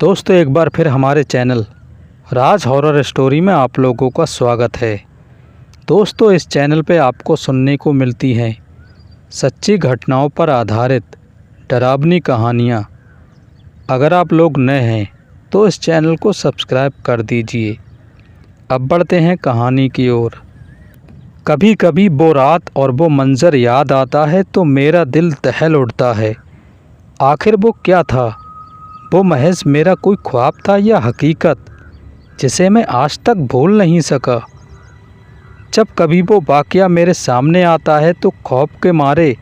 दोस्तों, एक बार फिर हमारे चैनल राज हॉरर स्टोरी में आप लोगों का स्वागत है। दोस्तों, इस चैनल पे आपको सुनने को मिलती हैं सच्ची घटनाओं पर आधारित डरावनी कहानियाँ। अगर आप लोग नए हैं तो इस चैनल को सब्सक्राइब कर दीजिए। अब बढ़ते हैं कहानी की ओर। कभी कभी वो रात और वो मंज़र याद आता है तो मेरा दिल दहल उठता है। आखिर वो क्या था? वो महज मेरा कोई ख्वाब था या हकीकत जिसे मैं आज तक भूल नहीं सका। जब कभी वो वाक़या मेरे सामने आता है तो खौफ के मारे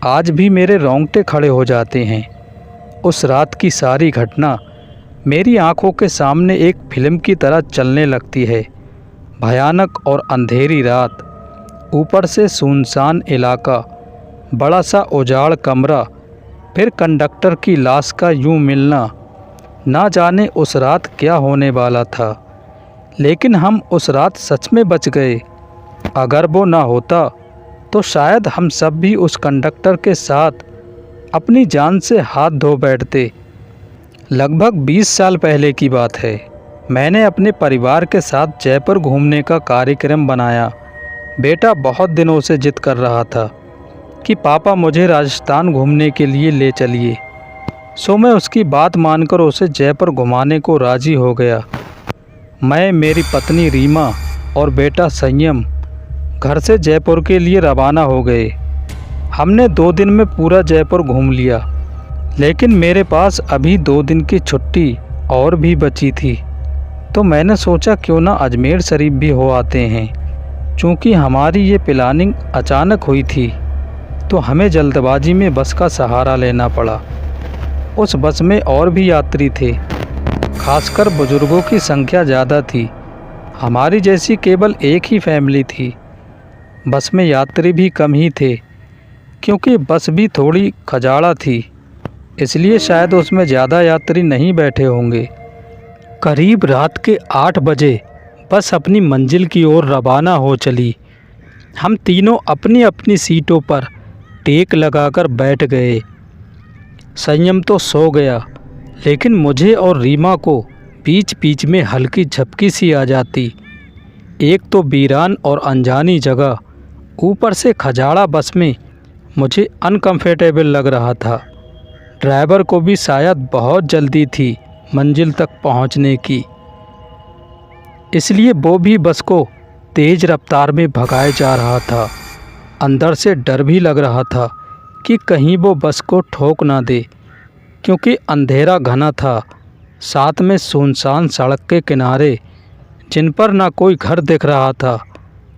आज भी मेरे रोंगटे खड़े हो जाते हैं। उस रात की सारी घटना मेरी आंखों के सामने एक फिल्म की तरह चलने लगती है। भयानक और अंधेरी रात, ऊपर से सुनसान इलाका, बड़ा सा उजाड़ कमरा, फिर कंडक्टर की लाश का यूं मिलना। ना जाने उस रात क्या होने वाला था, लेकिन हम उस रात सच में बच गए। अगर वो ना होता तो शायद हम सब भी उस कंडक्टर के साथ अपनी जान से हाथ धो बैठते। लगभग 20 साल पहले की बात है। मैंने अपने परिवार के साथ जयपुर घूमने का कार्यक्रम बनाया। बेटा बहुत दिनों से जिद कर रहा था कि पापा मुझे राजस्थान घूमने के लिए ले चलिए। सो मैं उसकी बात मानकर उसे जयपुर घुमाने को राज़ी हो गया। मैं, मेरी पत्नी रीमा और बेटा संयम घर से जयपुर के लिए रवाना हो गए। हमने 2 दिन में पूरा जयपुर घूम लिया, लेकिन मेरे पास अभी 2 दिन की छुट्टी और भी बची थी। तो मैंने सोचा क्यों ना अजमेर शरीफ भी हो आते हैं। चूँकि हमारी ये प्लानिंग अचानक हुई थी तो हमें जल्दबाजी में बस का सहारा लेना पड़ा। उस बस में और भी यात्री थे, खासकर बुजुर्गों की संख्या ज़्यादा थी। हमारी जैसी केवल एक ही फैमिली थी। बस में यात्री भी कम ही थे, क्योंकि बस भी थोड़ी खजाड़ा थी, इसलिए शायद उसमें ज़्यादा यात्री नहीं बैठे होंगे। करीब रात के 8 बजे बस अपनी मंजिल की ओर रवाना हो चली। हम तीनों अपनी अपनी सीटों पर टेक लगाकर बैठ गए। संयम तो सो गया, लेकिन मुझे और रीमा को बीच बीच में हल्की झपकी सी आ जाती। एक तो वीरान और अनजानी जगह, ऊपर से खजाड़ा बस में मुझे अनकंफर्टेबल लग रहा था। ड्राइवर को भी शायद बहुत जल्दी थी मंजिल तक पहुंचने की, इसलिए वो भी बस को तेज़ रफ्तार में भगाए जा रहा था। अंदर से डर भी लग रहा था कि कहीं वो बस को ठोक ना दे, क्योंकि अंधेरा घना था। साथ में सुनसान सड़क के किनारे, जिन पर ना कोई घर दिख रहा था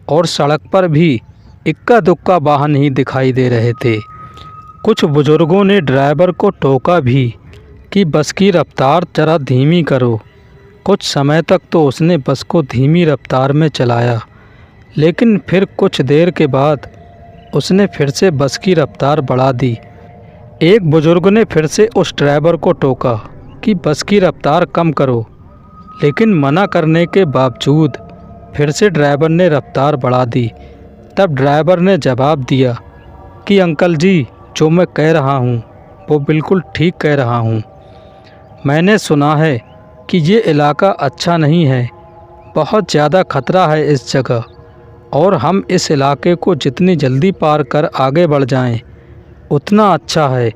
और सड़क पर भी इक्का दुक्का वाहन ही दिखाई दे रहे थे। कुछ बुजुर्गों ने ड्राइवर को टोका भी कि बस की रफ्तार जरा धीमी करो। कुछ समय तक तो उसने बस को धीमी रफ्तार में चलाया, लेकिन फिर कुछ देर के बाद उसने फिर से बस की रफ्तार बढ़ा दी। एक बुजुर्ग ने फिर से उस ड्राइवर को टोका कि बस की रफ्तार कम करो, लेकिन मना करने के बावजूद फिर से ड्राइवर ने रफ्तार बढ़ा दी। तब ड्राइवर ने जवाब दिया कि अंकल जी, जो मैं कह रहा हूँ वो बिल्कुल ठीक कह रहा हूँ। मैंने सुना है कि ये इलाका अच्छा नहीं है, बहुत ज़्यादा खतरा है इस जगह, और हम इस इलाके को जितनी जल्दी पार कर आगे बढ़ जाएं, उतना अच्छा है।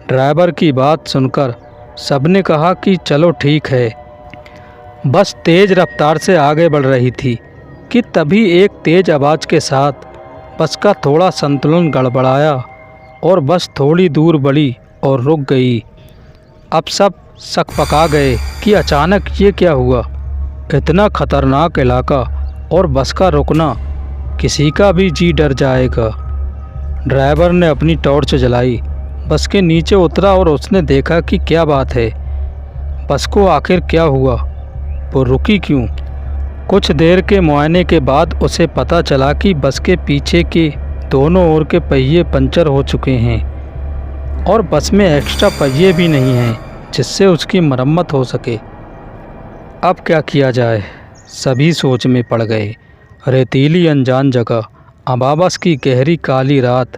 ड्राइवर की बात सुनकर सबने कहा कि चलो ठीक है। बस तेज़ रफ्तार से आगे बढ़ रही थी कि तभी एक तेज़ आवाज़ के साथ बस का थोड़ा संतुलन गड़बड़ाया और बस थोड़ी दूर बढ़ी और रुक गई। अब सब सकपका गए कि अचानक ये क्या हुआ। इतना खतरनाक इलाका और बस का रुकना, किसी का भी जी डर जाएगा। ड्राइवर ने अपनी टॉर्च जलाई, बस के नीचे उतरा और उसने देखा कि क्या बात है, बस को आखिर क्या हुआ, वो रुकी क्यों। कुछ देर के मुआयने के बाद उसे पता चला कि बस के पीछे के दोनों ओर के पहिए पंचर हो चुके हैं और बस में एक्स्ट्रा पहिए भी नहीं हैं जिससे उसकी मरम्मत हो सके। अब क्या किया जाए, सभी सोच में पड़ गए। रेतीली अनजान जगह, अमावस की गहरी काली रात,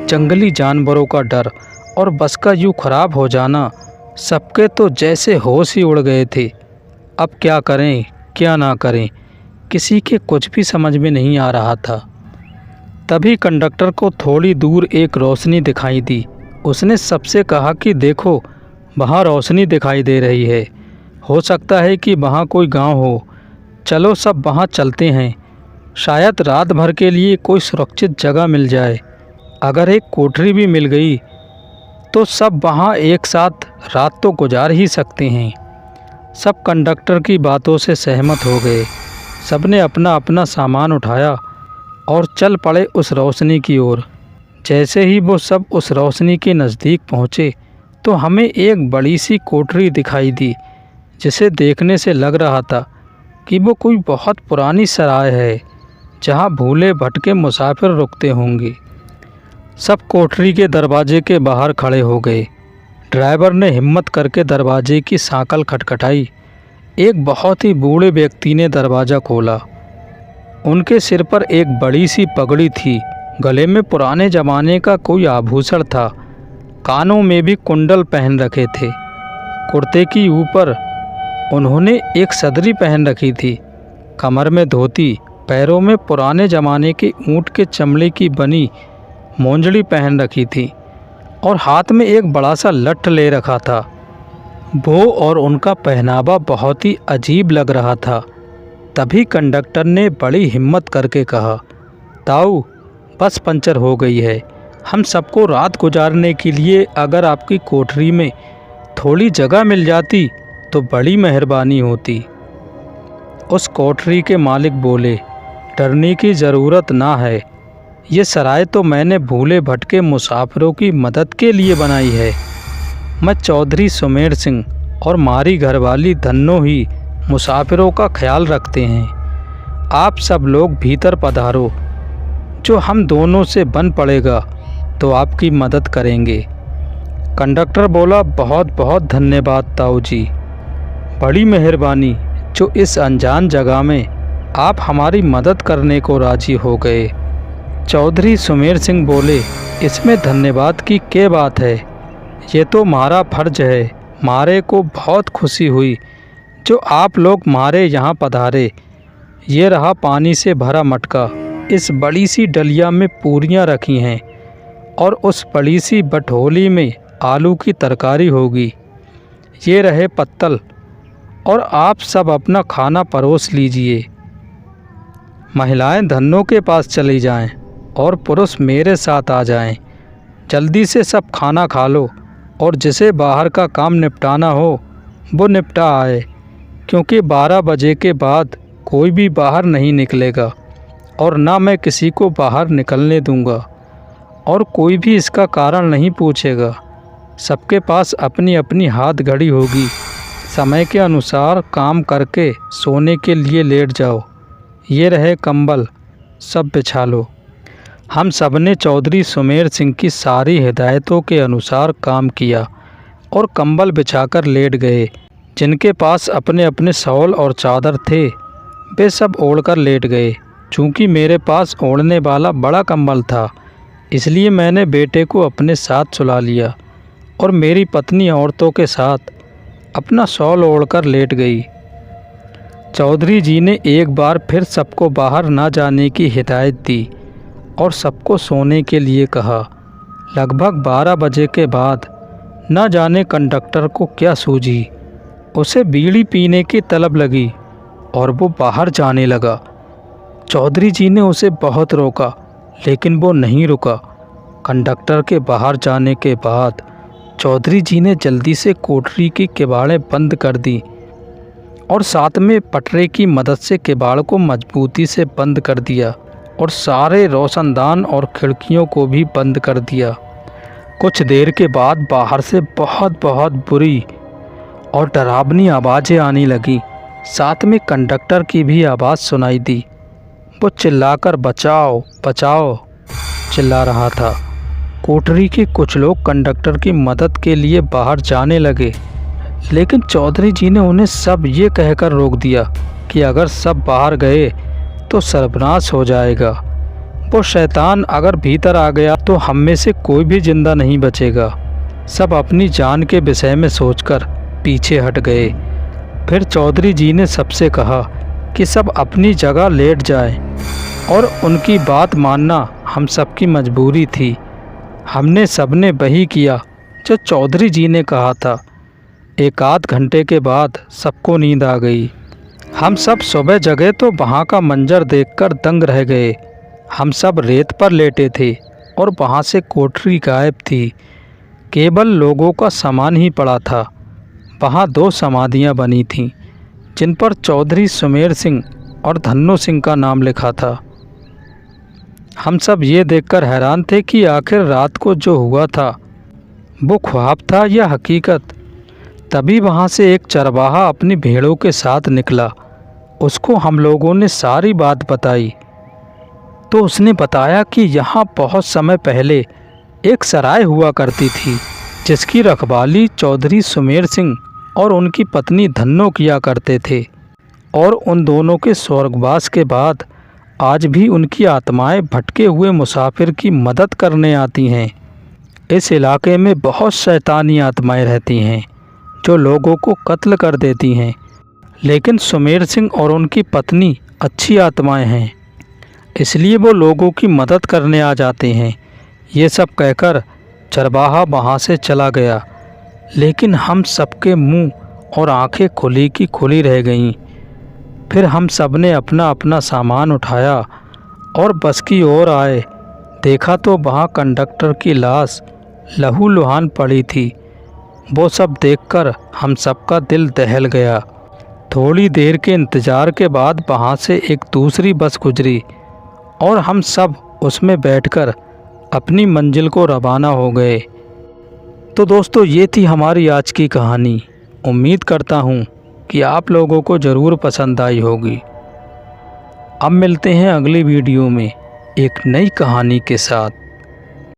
जंगली जानवरों का डर और बस का यूँ खराब हो जाना, सबके तो जैसे होश ही उड़ गए थे। अब क्या करें क्या ना करें, किसी के कुछ भी समझ में नहीं आ रहा था। तभी कंडक्टर को थोड़ी दूर एक रोशनी दिखाई दी। उसने सबसे कहा कि देखो, वहाँ रोशनी दिखाई दे रही है, हो सकता है कि वहाँ कोई गांव हो। चलो सब वहाँ चलते हैं, शायद रात भर के लिए कोई सुरक्षित जगह मिल जाए। अगर एक कोठरी भी मिल गई तो सब वहाँ एक साथ रात तो गुजार ही सकते हैं। सब कंडक्टर की बातों से सहमत हो गए। सबने अपना अपना सामान उठाया और चल पड़े उस रोशनी की ओर। जैसे ही वो सब उस रोशनी के नज़दीक पहुँचे तो हमें एक बड़ी सी कोठरी दिखाई दी, जिसे देखने से लग रहा था कि वो कोई बहुत पुरानी सराय है, जहाँ भूले भटके मुसाफिर रुकते होंगे। सब कोठरी के दरवाजे के बाहर खड़े हो गए। ड्राइवर ने हिम्मत करके दरवाजे की सांकल खटखटाई। एक बहुत ही बूढ़े व्यक्ति ने दरवाज़ा खोला। उनके सिर पर एक बड़ी सी पगड़ी थी, गले में पुराने ज़माने का कोई आभूषण था, कानों में भी कुंडल पहन रखे थे। कुर्ते की ऊपर उन्होंने एक सदरी पहन रखी थी, कमर में धोती, पैरों में पुराने ज़माने के ऊँट के चमड़े की बनी मोंजड़ी पहन रखी थी और हाथ में एक बड़ा सा लठ ले रखा था। वो और उनका पहनावा बहुत ही अजीब लग रहा था। तभी कंडक्टर ने बड़ी हिम्मत करके कहा, ताऊ, बस पंचर हो गई है। हम सबको रात गुजारने के लिए अगर आपकी कोठरी में थोड़ी जगह मिल जाती तो बड़ी मेहरबानी होती। उस कोठरी के मालिक बोले, डरने की ज़रूरत ना है, ये सराय तो मैंने भूले भटके मुसाफिरों की मदद के लिए बनाई है। मैं चौधरी सुमेर सिंह और हमारी घरवाली धन्नो ही मुसाफिरों का ख्याल रखते हैं। आप सब लोग भीतर पधारो, जो हम दोनों से बन पड़ेगा तो आपकी मदद करेंगे। कंडक्टर बोला, बहुत बहुत धन्यवाद ताऊ जी, बड़ी मेहरबानी जो इस अनजान जगह में आप हमारी मदद करने को राजी हो गए। चौधरी सुमेर सिंह बोले, इसमें धन्यवाद की क्या बात है, ये तो हमारा फर्ज है। मारे को बहुत खुशी हुई जो आप लोग हमारे यहाँ पधारे। ये रहा पानी से भरा मटका, इस बड़ी सी डलिया में पूरियाँ रखी हैं और उस बड़ी सी बटोली में आलू की तरकारी होगी। ये रहे पत्तल और आप सब अपना खाना परोस लीजिए। महिलाएं धन्नो के पास चली जाएं और पुरुष मेरे साथ आ जाएं। जल्दी से सब खाना खा लो और जिसे बाहर का काम निपटाना हो वो निपटा आए, क्योंकि 12 बजे के बाद कोई भी बाहर नहीं निकलेगा और ना मैं किसी को बाहर निकलने दूंगा और कोई भी इसका कारण नहीं पूछेगा। सबके पास अपनी अपनी हाथ घड़ी होगी, समय के अनुसार काम करके सोने के लिए लेट जाओ। ये रहे कंबल, सब बिछा लो। हम सब ने चौधरी सुमेर सिंह की सारी हिदायतों के अनुसार काम किया और कंबल बिछाकर लेट गए। जिनके पास अपने अपने शॉल और चादर थे वे सब ओढ़कर लेट गए। चूँकि मेरे पास ओढ़ने वाला बड़ा कंबल था, इसलिए मैंने बेटे को अपने साथ सुला लिया और मेरी पत्नी औरतों के साथ अपना शॉल ओढ़कर लेट गई। चौधरी जी ने एक बार फिर सबको बाहर ना जाने की हिदायत दी और सबको सोने के लिए कहा। लगभग 12 बजे के बाद न जाने कंडक्टर को क्या सूझी, उसे बीड़ी पीने की तलब लगी और वो बाहर जाने लगा। चौधरी जी ने उसे बहुत रोका, लेकिन वो नहीं रुका। कंडक्टर के बाहर जाने के बाद चौधरी जी ने जल्दी से कोठरी की किवाड़ें बंद कर दी और साथ में पटरे की मदद से किवाड़ को मजबूती से बंद कर दिया और सारे रोशनदान और खिड़कियों को भी बंद कर दिया। कुछ देर के बाद बाहर से बहुत बहुत बुरी और डरावनी आवाज़ें आने लगी। साथ में कंडक्टर की भी आवाज़ सुनाई दी। वो चिल्लाकर बचाओ बचाओ चिल्ला रहा था। कोठरी के कुछ लोग कंडक्टर की मदद के लिए बाहर जाने लगे, लेकिन चौधरी जी ने उन्हें सब ये कहकर रोक दिया कि अगर सब बाहर गए तो सर्वनाश हो जाएगा। वो शैतान अगर भीतर आ गया तो हम में से कोई भी जिंदा नहीं बचेगा। सब अपनी जान के विषय में सोचकर पीछे हट गए। फिर चौधरी जी ने सबसे कहा कि सब अपनी जगह लेट जाएं और उनकी बात मानना हम सबकी मजबूरी थी। हमने सबने वही किया जो चौधरी जी ने कहा था। एक आध घंटे के बाद सबको नींद आ गई। हम सब सुबह जगे तो वहाँ का मंजर देखकर दंग रह गए। हम सब रेत पर लेटे थे और वहाँ से कोठरी गायब थी। केवल लोगों का सामान ही पड़ा था। वहाँ 2 समाधियाँ बनी थीं जिन पर चौधरी सुमेर सिंह और धन्नो सिंह का नाम लिखा था। हम सब ये देखकर हैरान थे कि आखिर रात को जो हुआ था वो ख्वाब था या हकीकत। तभी वहाँ से एक चरवाहा अपनी भेड़ों के साथ निकला। उसको हम लोगों ने सारी बात बताई तो उसने बताया कि यहाँ बहुत समय पहले एक सराय हुआ करती थी जिसकी रखवाली चौधरी सुमेर सिंह और उनकी पत्नी धन्नो किया करते थे, और उन दोनों के स्वर्गवास के बाद आज भी उनकी आत्माएं भटके हुए मुसाफिर की मदद करने आती हैं। इस इलाके में बहुत शैतानी आत्माएं रहती हैं जो लोगों को कत्ल कर देती हैं, लेकिन सुमेर सिंह और उनकी पत्नी अच्छी आत्माएं हैं, इसलिए वो लोगों की मदद करने आ जाते हैं। ये सब कहकर चरवाहा वहाँ से चला गया, लेकिन हम सबके मुंह और आंखें खुली की खुली रह गईं। फिर हम सब ने अपना अपना सामान उठाया और बस की ओर आए। देखा तो वहाँ कंडक्टर की लाश लहूलुहान पड़ी थी। वो सब देखकर हम सबका दिल दहल गया। थोड़ी देर के इंतज़ार के बाद वहाँ से एक दूसरी बस गुजरी और हम सब उसमें बैठकर अपनी मंजिल को रवाना हो गए। तो दोस्तों, ये थी हमारी आज की कहानी। उम्मीद करता हूँ कि आप लोगों को ज़रूर पसंद आई होगी। अब मिलते हैं अगली वीडियो में एक नई कहानी के साथ।